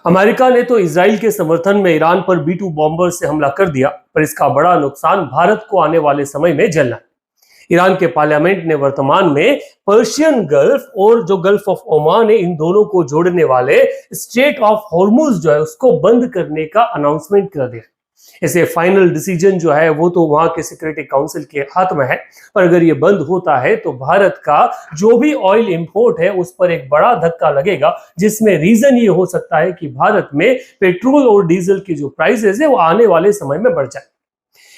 America ने तो Israel के समर्थन में ईरान पर B-2 बॉम्बर से हमला कर दिया, पर इसका बड़ा नुकसान भारत को आने वाले समय में झेलना है। ईरान के पार्लियामेंट ने वर्तमान में पर्शियन गल्फ और जो गल्फ ऑफ ओमान है, इन दोनों को जोड़ने वाले स्ट्रेट ऑफ हॉर्मुज जो है उसको बंद करने का अनाउंसमेंट कर दिया। ऐसे फाइनल डिसीजन जो है वो तो वहां के सिक्योरिटी काउंसिल के हाथ में है, पर अगर ये बंद होता है तो भारत का जो भी ऑयल इंपोर्ट है उस पर एक बड़ा धक्का लगेगा, जिसमें रीजन ये हो सकता है कि भारत में पेट्रोल और डीजल की जो प्राइसेस है वो आने वाले समय में बढ़ जाए।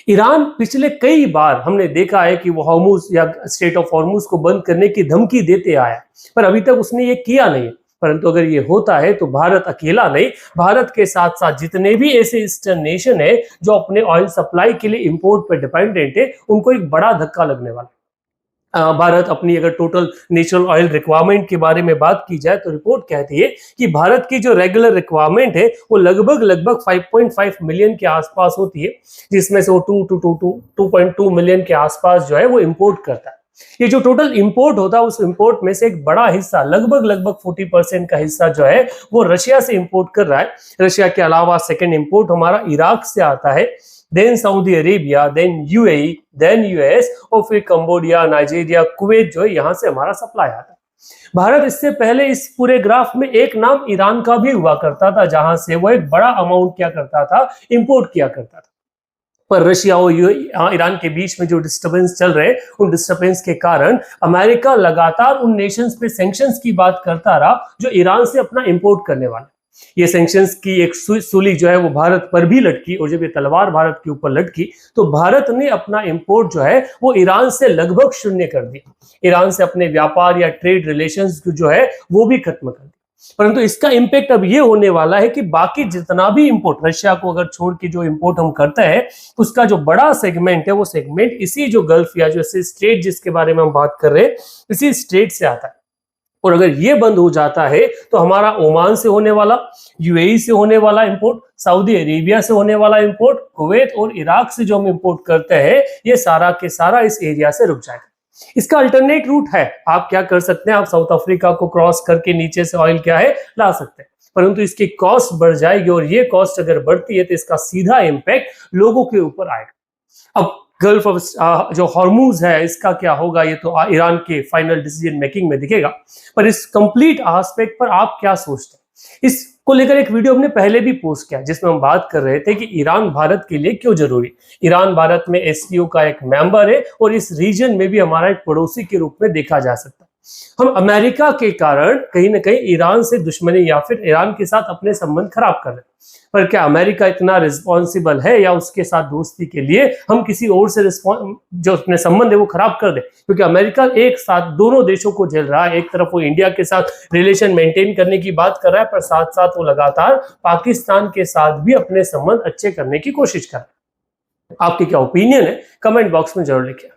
ईरान पिछले कई बार हमने देखा है कि वो हॉर्मुज या स्ट्रेट ऑफ हॉर्मुज को बंद करने की धमकी देते आया है, पर अभी तक उसने ये किया नहीं है। परंतु अगर ये होता है तो भारत अकेला नहीं, भारत के साथ साथ जितने भी ऐसे ईस्टर्न नेशन है जो अपने ऑयल सप्लाई के लिए इंपोर्ट पर डिपेंडेंट है, उनको एक बड़ा धक्का लगने वाला है। भारत अपनी अगर टोटल नेचुरल ऑयल रिक्वायरमेंट के बारे में बात की जाए तो रिपोर्ट कहती है कि भारत की जो रेगुलर रिक्वायरमेंट है वो लगभग 5.5 मिलियन के आसपास होती है, जिसमें से वो 2.2 मिलियन के आसपास जो है वो इंपोर्ट करता है। ये जो टोटल इंपोर्ट होता है उस इंपोर्ट में से एक बड़ा हिस्सा लगभग 40% का हिस्सा जो है वो रशिया से इंपोर्ट कर रहा है। रशिया के अलावा सेकंड इंपोर्ट हमारा इराक से आता है, then Saudi Arabia, then UAE, then US और फिर कंबोडिया, नाइजीरिया, कुवैत जो है यहाँ से हमारा सप्लाई आता है। भारत इससे पहले इस पूरे ग्राफ में एक नाम ईरान का भी हुआ करता था, जहां से वो एक बड़ा अमाउंट क्या करता था, इंपोर्ट किया करता था। पर रशिया और ईरान के बीच में जो डिस्टर्बेंस चल रहे हैं, उन डिस्टर्बेंस के कारण अमेरिका लगातार उन नेशंस पे सैंक्शंस की बात करता रहा जो ईरान से अपना इंपोर्ट करने वाले। ये सैंक्शंस की एक सूली जो है वो भारत पर भी लटकी, और जब ये तलवार भारत के ऊपर लटकी तो भारत ने अपना इंपोर्ट जो है वो ईरान से लगभग शून्य कर दिया। ईरान से अपने व्यापार या ट्रेड रिलेशंस जो है वो भी खत्म कर दिया। परंतु इसका इंपैक्ट अब ये होने वाला है कि बाकी जितना भी इंपोर्ट, रशिया को अगर छोड़ के जो इंपोर्ट हम करते हैं, उसका जो बड़ा सेगमेंट है वो सेगमेंट इसी जो गल्फ या जो स्ट्रेट जिसके बारे में हम बात कर रहे हैं, इसी स्ट्रेट से आता है। और अगर ये बंद हो जाता है तो हमारा ओमान से होने वाला, यूएई से होने वाला इंपोर्ट, सऊदी अरेबिया से होने वाला इंपोर्ट, कुवैत और इराक से जो हम इंपोर्ट करते हैं, ये सारा के सारा इस एरिया से रुक जाएगा। इसका अल्टरनेट रूट है, आप क्या कर सकते हैं, आप साउथ अफ्रीका को क्रॉस करके नीचे से ऑयल क्या है ला सकते हैं, परंतु इसकी कॉस्ट बढ़ जाएगी, और ये कॉस्ट अगर बढ़ती है तो इसका सीधा इंपैक्ट लोगों के ऊपर आएगा। अब गल्फ ऑफ जो हॉर्मुज है इसका क्या होगा, ये तो ईरान के फाइनल डिसीजन मेकिंग में दिखेगा, पर इस कंप्लीट एस्पेक्ट पर आप क्या सोचते हैं? इसको लेकर एक वीडियो हमने पहले भी पोस्ट किया, जिसमें हम बात कर रहे थे कि ईरान भारत के लिए क्यों जरूरी। ईरान भारत में एससीओ का एक मेंबर है और इस रीजन में भी हमारा एक पड़ोसी के रूप में देखा जा सकता है। हम अमेरिका के कारण कहीं ना कहीं ईरान से दुश्मनी या फिर ईरान के साथ अपने संबंध खराब कर रहे हैं, पर क्या अमेरिका इतना रिस्पॉन्सिबल है या उसके साथ दोस्ती के लिए हम किसी और से जो अपने संबंध है वो खराब कर दे? क्योंकि अमेरिका एक साथ दोनों देशों को झेल रहा है। एक तरफ वो इंडिया के साथ रिलेशन मेंटेन करने की बात कर रहा है, पर साथ साथ वो लगातार पाकिस्तान के साथ भी अपने संबंध अच्छे करने की कोशिश कर रहा है। आपकी क्या ओपिनियन है, कमेंट बॉक्स में जरूर लिखिए।